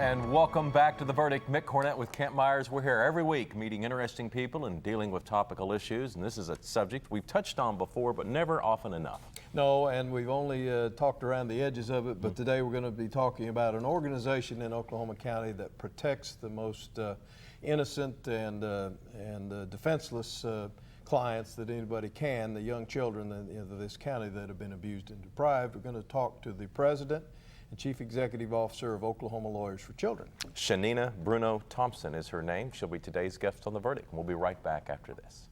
And welcome back to The Verdict. Mick Cornett with Kent Myers. We're here every week meeting interesting people and dealing with topical issues. And this is a subject we've touched on before, but never often enough. No, and we've only talked around the edges of it, but today we're going to be talking about an organization in Oklahoma County that protects the most innocent and defenseless clients that anybody can, the young children of this county that have been abused and deprived. We're going to talk to the president and Chief Executive Officer of Oklahoma Lawyers for Children. Tsinena Bruno-Thompson is her name. She'll be today's guest on The Verdict. We'll be right back after this.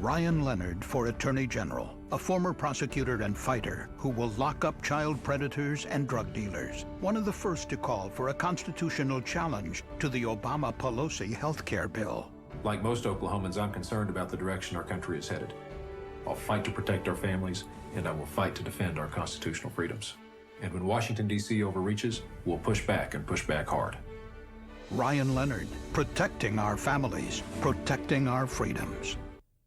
Ryan Leonard for Attorney General, a former prosecutor and fighter who will lock up child predators and drug dealers. One of the first to call for a constitutional challenge to the Obama-Pelosi health care bill. Like most Oklahomans, I'm concerned about the direction our country is headed. I'll fight to protect our families, and I will fight to defend our constitutional freedoms. And when Washington, D.C. overreaches, we'll push back and push back hard. Ryan Leonard, protecting our families, protecting our freedoms.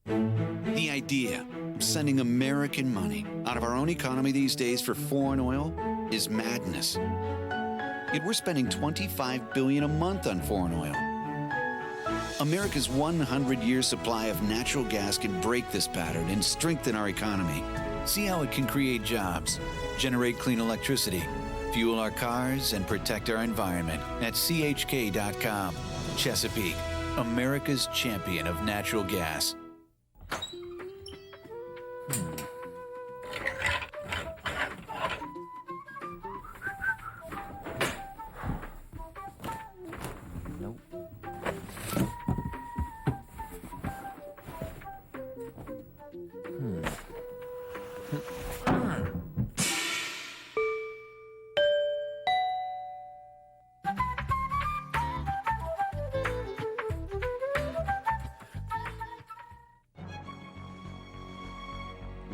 The idea of sending American money out of our own economy these days for foreign oil is madness. Yet we're spending $25 billion a month on foreign oil. America's 100-year supply of natural gas can break this pattern and strengthen our economy. See how it can create jobs, generate clean electricity, fuel our cars, and protect our environment at chk.com. Chesapeake, America's champion of natural gas.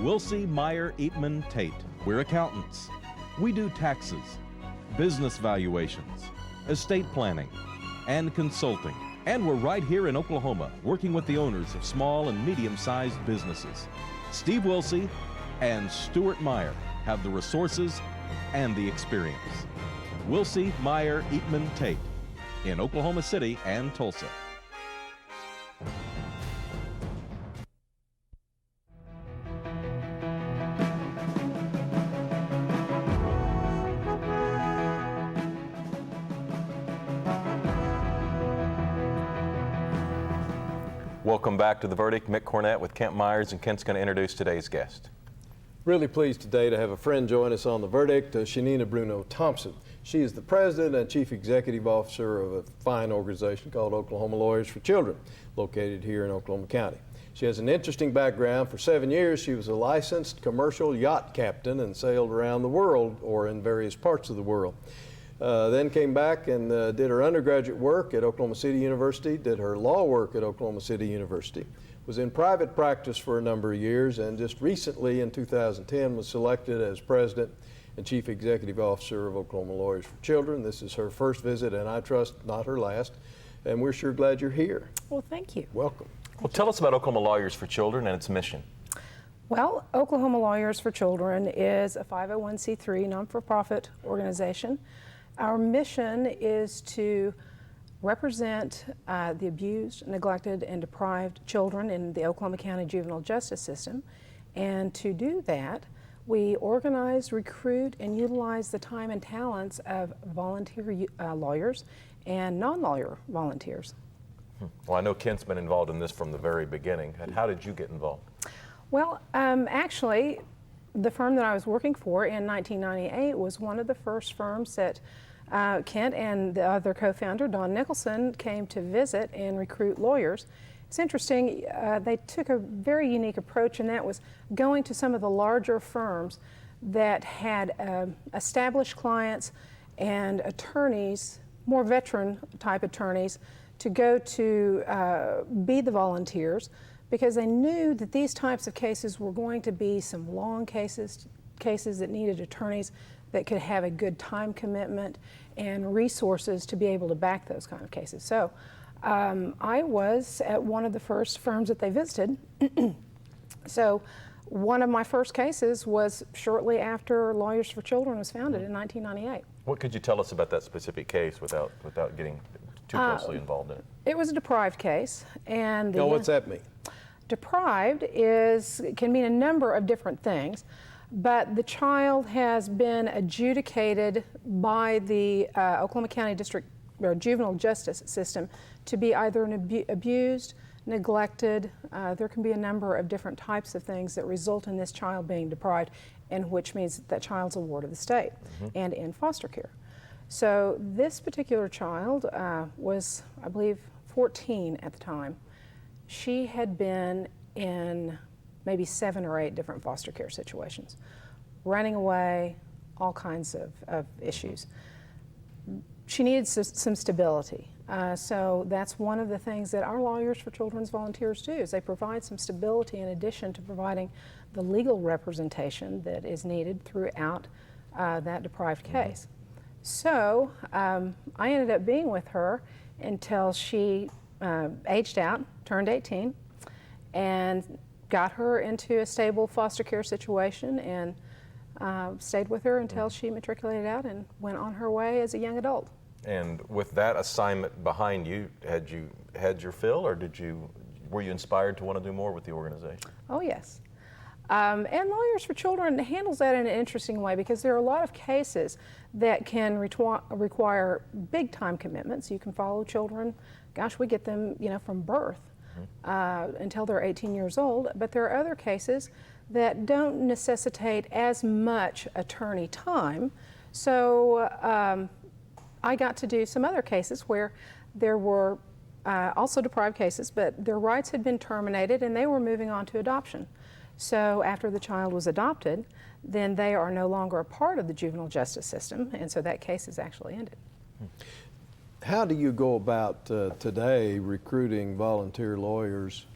Wilsey, Meyer, Eatman, Tate. We're accountants. We do taxes, business valuations, estate planning, and consulting. And we're right here in Oklahoma, working with the owners of small and medium-sized businesses. Steve Wilsey and Stuart Meyer have the resources and the experience. Wilsey, Meyer, Eatman, Tate in Oklahoma City and Tulsa. Welcome back to The Verdict. Mick Cornett with Kent Myers, and Kent's going to introduce today's guest. Really pleased today to have a friend join us on The Verdict, Tsinena Bruno-Thompson. She is the president and chief executive officer of a fine organization called Oklahoma Lawyers for Children, located here in Oklahoma County. She has an interesting background. For 7 years, she was a licensed commercial yacht captain and sailed around the world or in various parts of the world. Then came back and did her undergraduate work at Oklahoma City University, did her law work at Oklahoma City University, was in private practice for a number of years, and just recently in 2010 was selected as president and chief executive officer of Oklahoma Lawyers for Children. This is her first visit, and I trust not her last, and we're sure glad you're here. Well, thank you. Welcome. Well, tell us about Oklahoma Lawyers for Children and its mission. Well, Oklahoma Lawyers for Children is a 501c3 non-for-profit organization. Our mission is to represent the abused, neglected, and deprived children in the Oklahoma County juvenile justice system. And to do that, we organize, recruit, and utilize the time and talents of volunteer lawyers and non-lawyer volunteers. Well, I know Kent's been involved in this from the very beginning. And how did you get involved? Well, actually, the firm that I was working for in 1998 was one of the first firms that Kent and the other co-founder, Don Nicholson, came to visit and recruit lawyers. It's interesting, they took a very unique approach, and that was going to some of the larger firms that had established clients and attorneys, more veteran type attorneys, to go to be the volunteers, because they knew that these types of cases were going to be some long cases that needed attorneys that could have a good time commitment and resources to be able to back those kind of cases. So I was at one of the first firms that they visited. So one of my first cases was shortly after Lawyers for Children was founded in 1998. What could you tell us about that specific case without getting too closely involved in it? It was a deprived case, and Now, what's that mean? deprived can mean a number of different things, but the child has been adjudicated by the Oklahoma County District or Juvenile Justice System to be either abused, neglected. There can be a number of different types of things that result in this child being deprived, and which means that child's a ward of the state and in foster care. So this particular child was, I believe, 14 at the time. She had been in maybe 7 or 8 different foster care situations, running away, all kinds of issues. She needed some stability. So that's one of the things that our Lawyers for Children's volunteers do, is they provide some stability in addition to providing the legal representation that is needed throughout that deprived case. So I ended up being with her until she aged out, turned 18, and got her into a stable foster care situation, and stayed with her until she matriculated out and went on her way as a young adult. And with that assignment behind you, had you had your fill, or were you inspired to want to do more with the organization? Oh, yes. And Lawyers for Children handles that in an interesting way, because there are a lot of cases that can require big time commitments. You can follow children, gosh, we get them, from birth until they're 18 years old, but there are other cases that don't necessitate as much attorney time. So I got to do some other cases where there were also deprived cases, but their rights had been terminated and they were moving on to adoption. So after the child was adopted, then they are no longer a part of the juvenile justice system, and so that case is actually ended. How do you go about today recruiting volunteer lawyers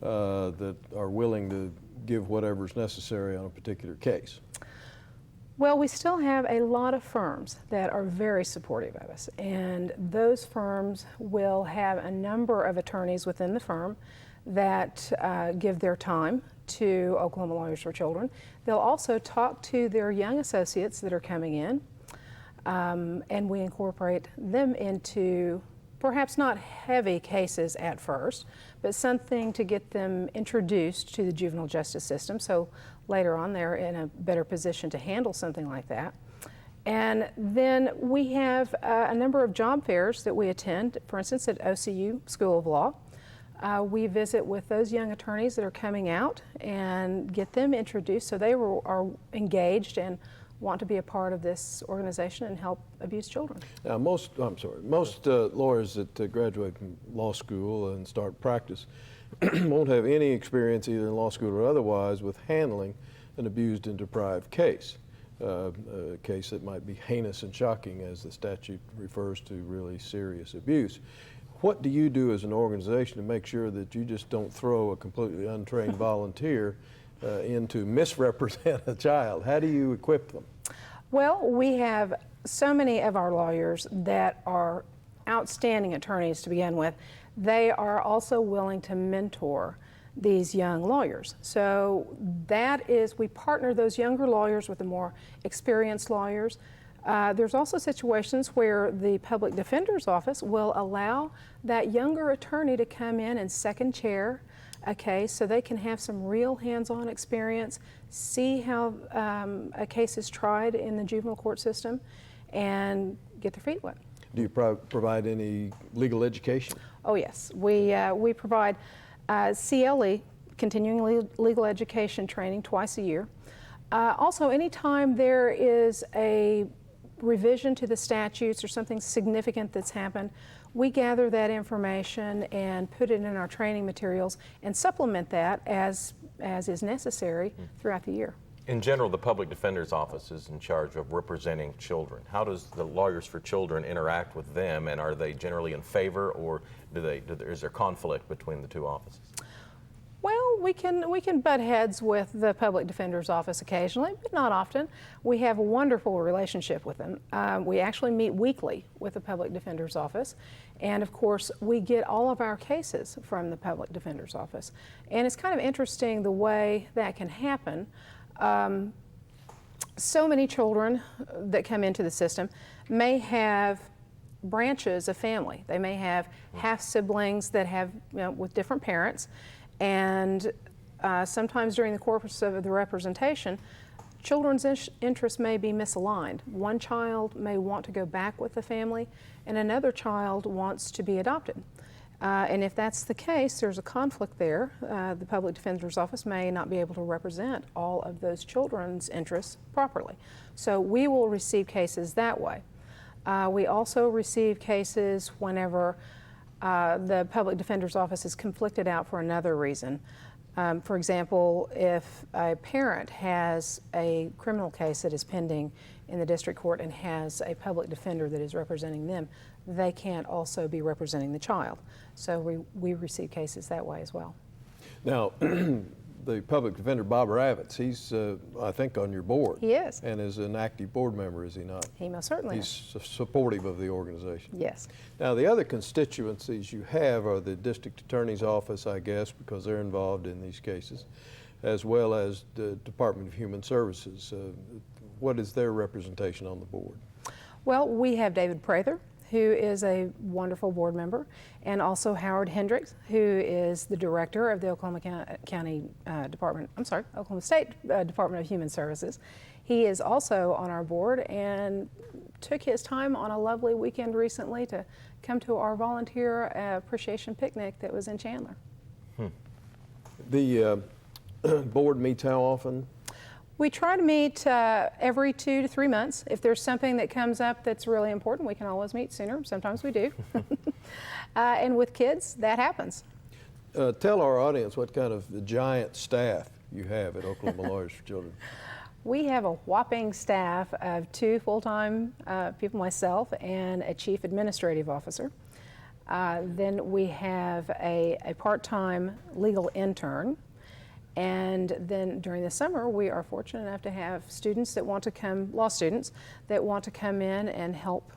that are willing to give whatever's necessary on a particular case? Well, we still have a lot of firms that are very supportive of us, and those firms will have a number of attorneys within the firm that give their time to Oklahoma Lawyers for Children. They'll also talk to their young associates that are coming in, and we incorporate them into perhaps not heavy cases at first, but something to get them introduced to the juvenile justice system, so later on they're in a better position to handle something like that. And then we have a number of job fairs that we attend, for instance at OCU School of Law. We visit with those young attorneys that are coming out and get them introduced so they are engaged and want to be a part of this organization and help abused children. Now, most lawyers that graduate from law school and start practice won't have any experience either in law school or otherwise with handling an abused and deprived case, a case that might be heinous and shocking, as the statute refers to really serious abuse. What do you do as an organization to make sure that you just don't throw a completely untrained volunteer in to misrepresent a child? How do you equip them? Well, we have so many of our lawyers that are outstanding attorneys to begin with. They are also willing to mentor these young lawyers. So that is, we partner those younger lawyers with the more experienced lawyers. There's also situations where the public defender's office will allow that younger attorney to come in and second chair a case so they can have some real hands-on experience, see how a case is tried in the juvenile court system, and get their feet wet. Do you provide any legal education? Oh yes, we provide CLE, continuing legal education training, twice a year. Also, anytime there is a revision to the statutes or something significant that's happened, we gather that information and put it in our training materials and supplement that as is necessary throughout the year. In general, the public defender's office is in charge of representing children. How does the Lawyers for Children interact with them, and are they generally in favor, or is there conflict between the two offices? Well, we can butt heads with the public defender's office occasionally, but not often. We have a wonderful relationship with them. We actually meet weekly with the public defender's office, and of course we get all of our cases from the public defender's office. And it's kind of interesting the way that can happen. So many children that come into the system may have branches of family. They may have half siblings that have, with different parents, and sometimes during the course of the representation, children's interests may be misaligned. One child may want to go back with the family, and another child wants to be adopted. And if that's the case, there's a conflict there. The public defender's office may not be able to represent all of those children's interests properly. So we will receive cases that way. We also receive cases whenever the public defender's office is conflicted out for another reason. For example, if a parent has a criminal case that is pending in the district court and has a public defender that is representing them, they can't also be representing the child. So we receive cases that way as well. Now, the public defender, Bob Ravitz, he's, I think, on your board. He is. And is an active board member, is he not? He most certainly He's is. Supportive of the organization. Yes. Now, the other constituencies you have are the district attorney's office, I guess, because they're involved in these cases, as well as the Department of Human Services. What is their representation on the board? Well, we have David Prather, who is a wonderful board member, and also Howard Hendricks, who is the director of the Oklahoma State Department of Human Services. He is also on our board and took his time on a lovely weekend recently to come to our volunteer appreciation picnic that was in Chandler. The board meets how often? We try to meet every 2 to 3 months. If there's something that comes up that's really important, we can always meet sooner. Sometimes we do. And with kids, that happens. Tell our audience what kind of giant staff you have at Oklahoma Lawyers for Children. We have a whopping staff of 2 full-time people, myself and a chief administrative officer. Then we have a part-time legal intern. And then during the summer, we are fortunate enough to have students that want to come, law students, that want to come in and help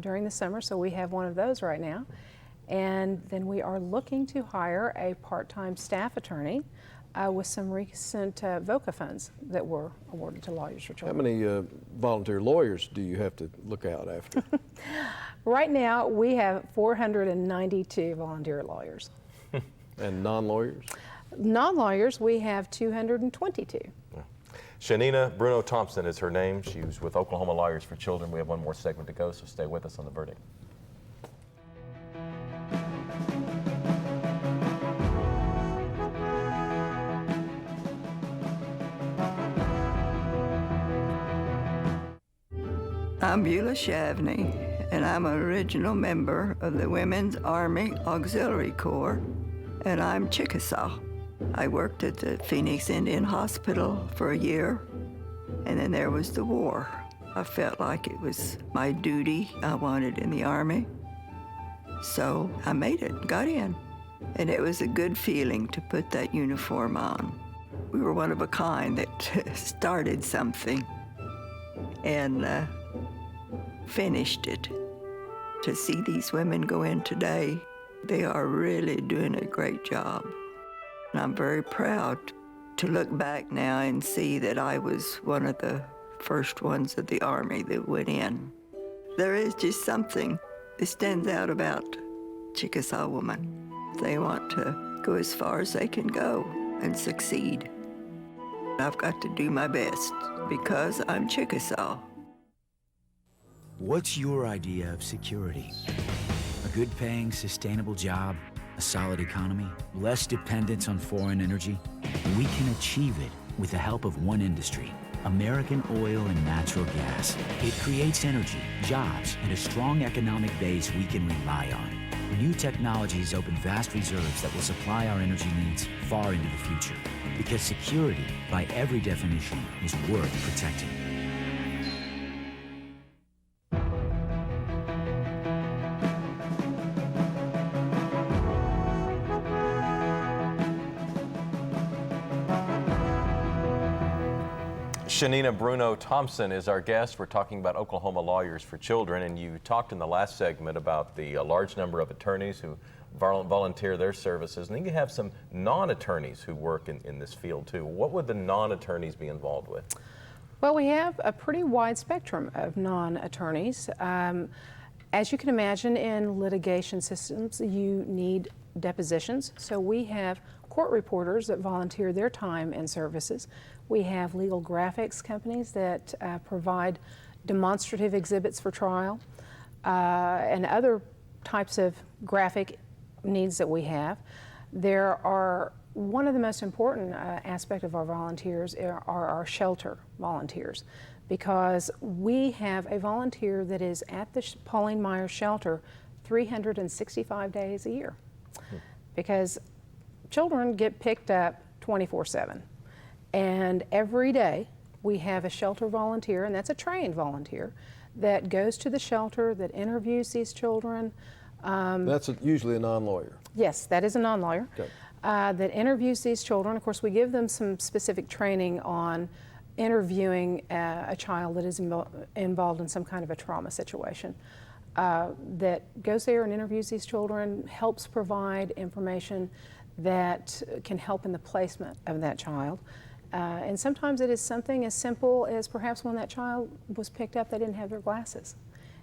during the summer. So we have one of those right now. And then we are looking to hire a part-time staff attorney with some recent VOCA funds that were awarded to Lawyers for Children. How many volunteer lawyers do you have to look out after? Right now, we have 492 volunteer lawyers. And non-lawyers? Non-lawyers, we have 222. Tsinena Bruno-Thompson is her name. She was with Oklahoma Lawyers for Children. We have one more segment to go, so stay with us on The Verdict. I'm Beulah Shavney, and I'm an original member of the Women's Army Auxiliary Corps, and I'm Chickasaw. I worked at the Phoenix Indian Hospital for a year, and then there was the war. I felt like it was my duty I wanted in the Army, so I made it, got in. And it was a good feeling to put that uniform on. We were one of a kind that started something and finished it. To see these women go in today, they are really doing a great job. And I'm very proud to look back now and see that I was one of the first ones of the Army that went in. There is just something that stands out about Chickasaw women. They want to go as far as they can go and succeed. I've got to do my best because I'm Chickasaw. What's your idea of security? A good-paying, sustainable job? A solid economy? Less dependence on foreign energy? We can achieve it with the help of one industry, American oil and natural gas. It creates energy, jobs, and a strong economic base we can rely on. New technologies open vast reserves that will supply our energy needs far into the future. Because security, by every definition, is worth protecting. Tsinena Bruno-Thompson is our guest. We're talking about Oklahoma Lawyers for Children, and you talked in the last segment about the large number of attorneys who volunteer their services, and then you have some non-attorneys who work in this field too. What would the non-attorneys be involved with? Well, we have a pretty wide spectrum of non-attorneys. As you can imagine, in litigation systems, you need depositions. So we have court reporters that volunteer their time and services. We have legal graphics companies that provide demonstrative exhibits for trial and other types of graphic needs that we have. There are, one of the most important aspect of our volunteers are our shelter volunteers, because we have a volunteer that is at the Pauline Myers shelter 365 days a year, because children get picked up 24/7. And every day we have a shelter volunteer, and that's a trained volunteer, that goes to the shelter, that interviews these children. That's usually a non-lawyer. Yes, that is a non-lawyer. Okay. That interviews these children. Of course, we give them some specific training on interviewing a child that is involved in some kind of a trauma situation. That goes there and interviews these children, helps provide information that can help in the placement of that child. And sometimes it is something as simple as perhaps when that child was picked up, they didn't have their glasses.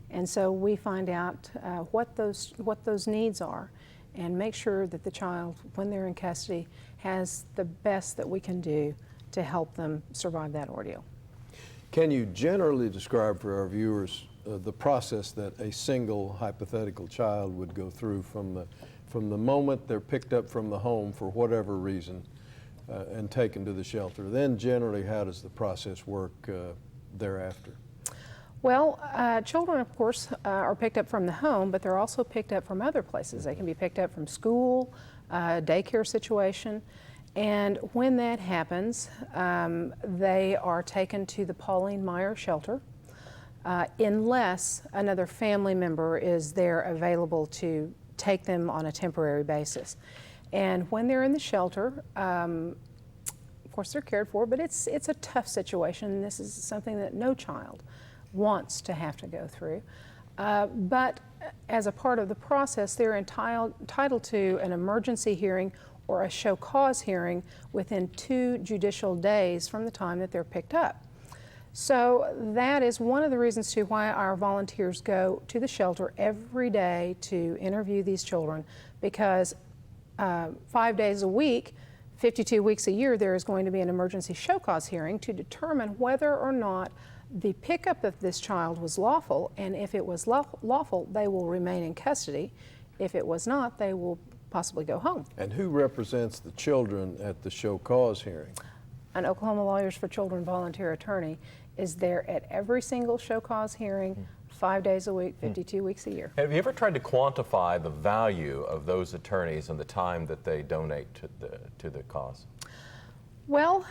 And so we find out what those needs are and make sure that the child, when they're in custody, has the best that we can do to help them survive that ordeal. Can you generally describe for our viewers the process that a single hypothetical child would go through from the moment they're picked up from the home for whatever reason and taken to the shelter? Then generally, how does the process work thereafter? Well, children, of course, are picked up from the home, but they're also picked up from other places. They can be picked up from school, daycare situation, and when that happens, they are taken to the Pauline Myers shelter, unless another family member is there available to take them on a temporary basis. And when they're in the shelter, of course they're cared for, but it's a tough situation. This is something that no child wants to have to go through. But as a part of the process, they're entitled to an emergency hearing or a show cause hearing within 2 judicial days from the time that they're picked up. So that is one of the reasons too why our volunteers go to the shelter every day to interview these children, because 5 days a week, 52 weeks a year, there is going to be an emergency show cause hearing to determine whether or not the pickup of this child was lawful, and if it was lawful, they will remain in custody. If it was not, they will possibly go home. And who represents the children at the show cause hearing? An Oklahoma Lawyers for Children volunteer attorney is there at every single show cause hearing, 5 days a week, 52 weeks a year. Have you ever tried to quantify the value of those attorneys and the time that they donate to the cause? Well,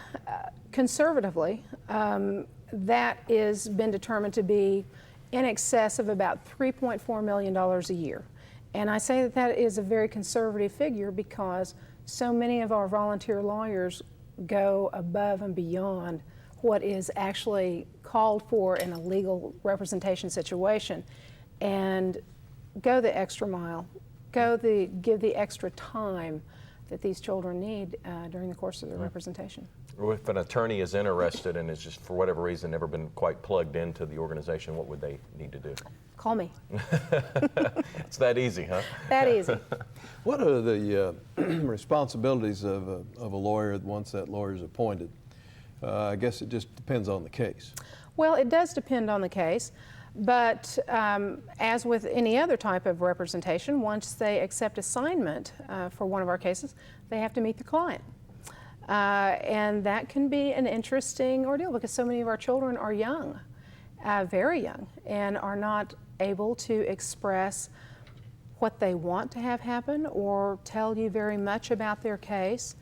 conservatively, that has been determined to be in excess of about $3.4 million a year. And I say that that is a very conservative figure because so many of our volunteer lawyers go above and beyond what is actually called for in a legal representation situation and go the extra mile, give the extra time that these children need during the course of their representation. If an attorney is interested and is just for whatever reason never been quite plugged into the organization, what would they need to do? Call me. It's that easy, huh? That easy. What are the responsibilities of a lawyer once that lawyer is appointed? I guess it just depends on the case. Well, it does depend on the case, but as with any other type of representation, once they accept assignment for one of our cases, they have to meet the client. And that can be an interesting ordeal because so many of our children are young, very young, and are not able to express what they want to have happen or tell you very much about their case.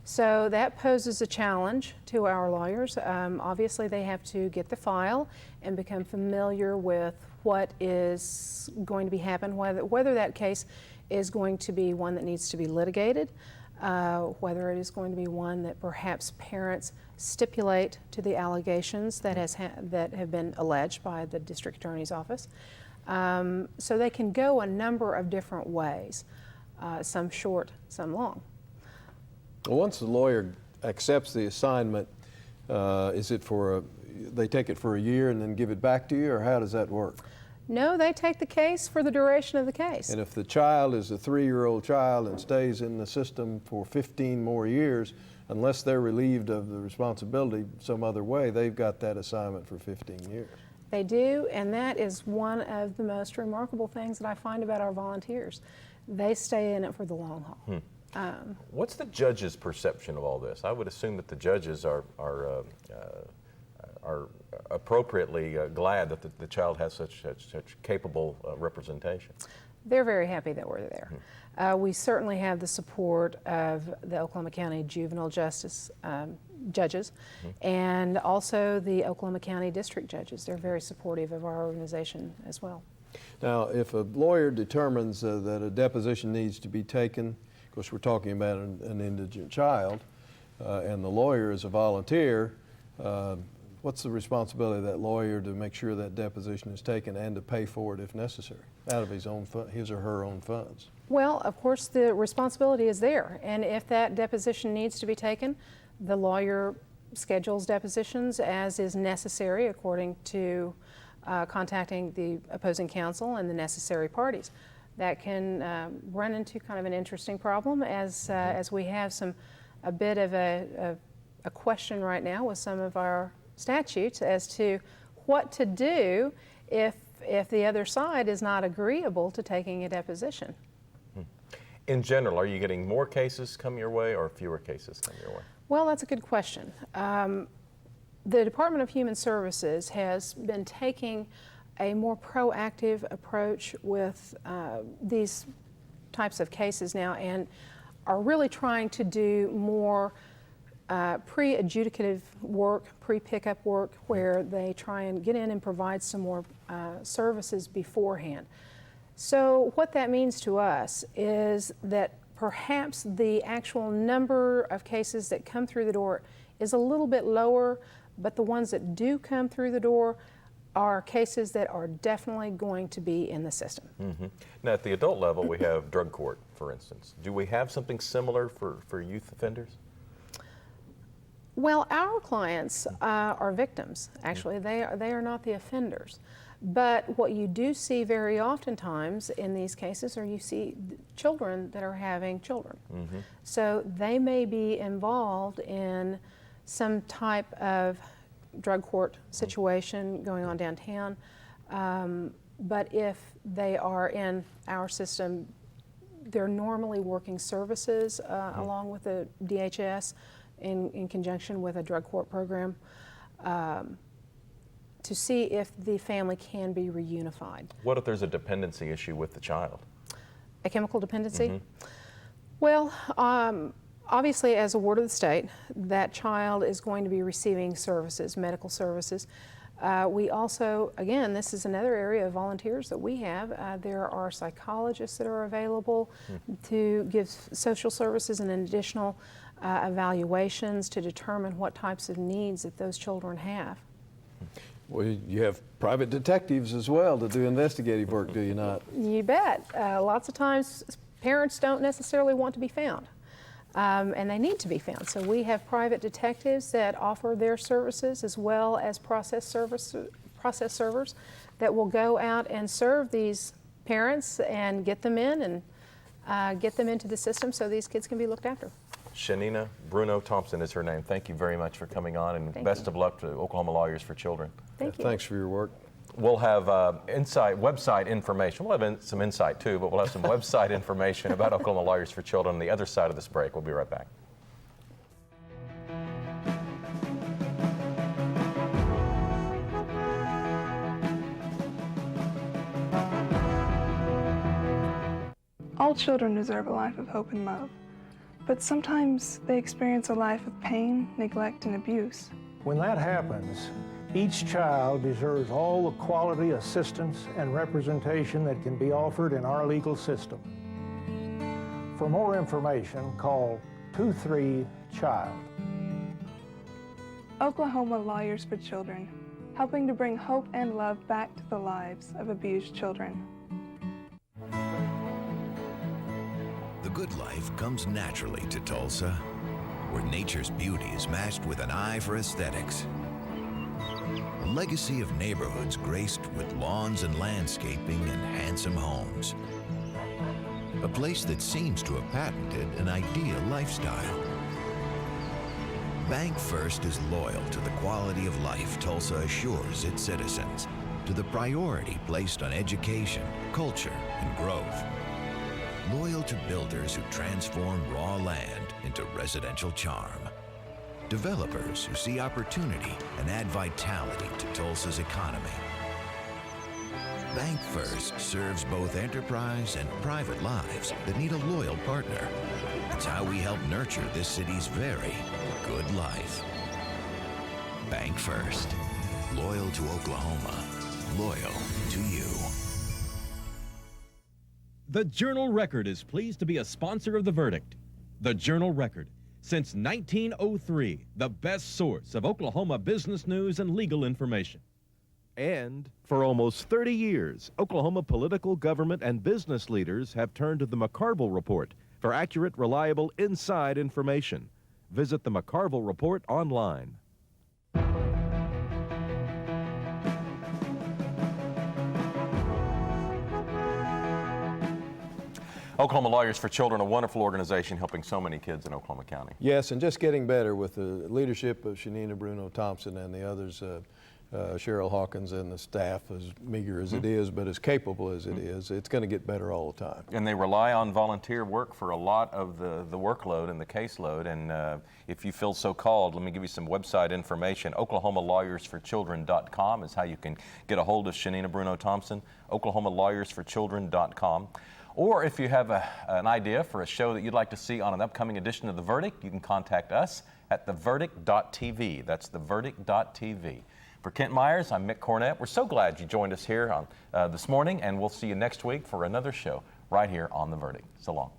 So that poses a challenge to our lawyers. Obviously, they have to get the file and become familiar with what is going to be happening, whether that case is going to be one that needs to be litigated, whether it is going to be one that perhaps parents stipulate to the allegations that that have been alleged by the district attorney's office. So they can go a number of different ways, some short, some long. Well, once the lawyer accepts the assignment, is it they take it for a year and then give it back to you, or how does that work? No, they take the case for the duration of the case. And if the child is a 3-year-old child and stays in the system for 15 more years, unless they're relieved of the responsibility some other way, they've got that assignment for 15 years. They do, and that is one of the most remarkable things that I find about our volunteers. They stay in it for the long haul. What's the judge's perception of all this? I would assume that the judges are appropriately glad that the child has such capable representation. They're very happy that we're there. We certainly have the support of the Oklahoma County Juvenile Justice judges and also the Oklahoma County District judges. They're very supportive of our organization as well. Now, if a lawyer determines that a deposition needs to be taken, of course we're talking about an indigent child, and the lawyer is a volunteer, what's the responsibility of that lawyer to make sure that deposition is taken and to pay for it if necessary, out of his or her own funds? Well, of course, the responsibility is there, and if that deposition needs to be taken, the lawyer schedules depositions as is necessary according to contacting the opposing counsel and the necessary parties. That can run into kind of an interesting problem as we have a bit of a question right now with some of our statutes as to what to do if the other side is not agreeable to taking a deposition. In general, are you getting more cases come your way or fewer cases come your way? Well, that's a good question. The Department of Human Services has been taking a more proactive approach with these types of cases now and are really trying to do more pre-adjudicative work, pre-pickup work, where they try and get in and provide some more services beforehand. So what that means to us is that perhaps the actual number of cases that come through the door is a little bit lower, but the ones that do come through the door are cases that are definitely going to be in the system. Now, at the adult level, we have drug court, for instance. Do we have something similar for youth offenders? Well, our clients are victims, actually. They are not the offenders. But what you do see very oftentimes in these cases are you see children that are having children. So they may be involved in some type of drug court situation going on downtown. But if they are in our system, they're normally working services along with the DHS in conjunction with a drug court program to see if the family can be reunified. What if there's a dependency issue with the child? A chemical dependency? Well, obviously as a ward of the state, that child is going to be receiving services, medical services. We also, again, this is another area of volunteers that we have. There are psychologists that are available to give social services and additional evaluations to determine what types of needs that those children have. Well, you have private detectives as well to do investigative work, do you not? You bet. Lots of times parents don't necessarily want to be found, and they need to be found. So we have private detectives that offer their services as well as process servers that will go out and serve these parents and get them in and get them into the system so these kids can be looked after. Tsinena Bruno-Thompson is her name. Thank you very much for coming on, and best of luck to Oklahoma Lawyers for Children. Thank you. Thanks for your work. We'll have website information. We'll have some insight too, but we'll have some website information about Oklahoma Lawyers for Children on the other side of this break. We'll be right back. All children deserve a life of hope and love, but sometimes they experience a life of pain, neglect, and abuse. When that happens, each child deserves all the quality assistance and representation that can be offered in our legal system. For more information, call 23-CHILD. Oklahoma Lawyers for Children, helping to bring hope and love back to the lives of abused children. The good life comes naturally to Tulsa, where nature's beauty is matched with an eye for aesthetics. A legacy of neighborhoods graced with lawns and landscaping and handsome homes. A place that seems to have patented an ideal lifestyle. Bank First is loyal to the quality of life Tulsa assures its citizens, to the priority placed on education, culture, and growth. Loyal to builders who transform raw land into residential charm. Developers who see opportunity and add vitality to Tulsa's economy. Bank First serves both enterprise and private lives that need a loyal partner. It's how we help nurture this city's very good life. Bank First. Loyal to Oklahoma. Loyal to you. The Journal-Record is pleased to be a sponsor of The Verdict. The Journal-Record, since 1903, the best source of Oklahoma business news and legal information. And for almost 30 years, Oklahoma political, government, and business leaders have turned to the McCarville Report for accurate, reliable, inside information. Visit the McCarville Report online. Oklahoma Lawyers for Children, a wonderful organization helping so many kids in Oklahoma County. Yes, and just getting better with the leadership of Tsinena Bruno-Thompson and the others, Cheryl Hawkins and the staff, as meager as it is, but as capable as it is. It's going to get better all the time. And they rely on volunteer work for a lot of the workload and the caseload. And if you feel so called, let me give you some website information. OklahomaLawyersForChildren.com is how you can get a hold of Tsinena Bruno-Thompson. OklahomaLawyersForChildren.com. Or if you have an idea for a show that you'd like to see on an upcoming edition of The Verdict, you can contact us at theverdict.tv. That's theverdict.tv. For Kent Myers, I'm Mick Cornett. We're so glad you joined us here on this morning, and we'll see you next week for another show right here on The Verdict. So long.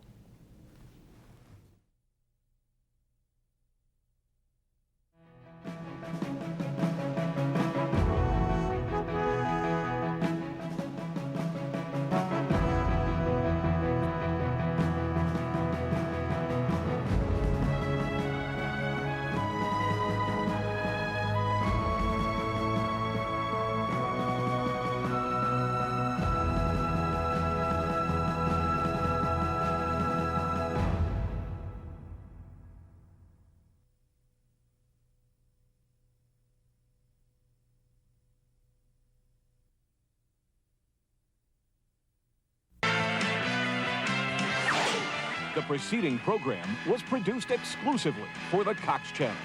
The preceding program was produced exclusively for the Cox Channel.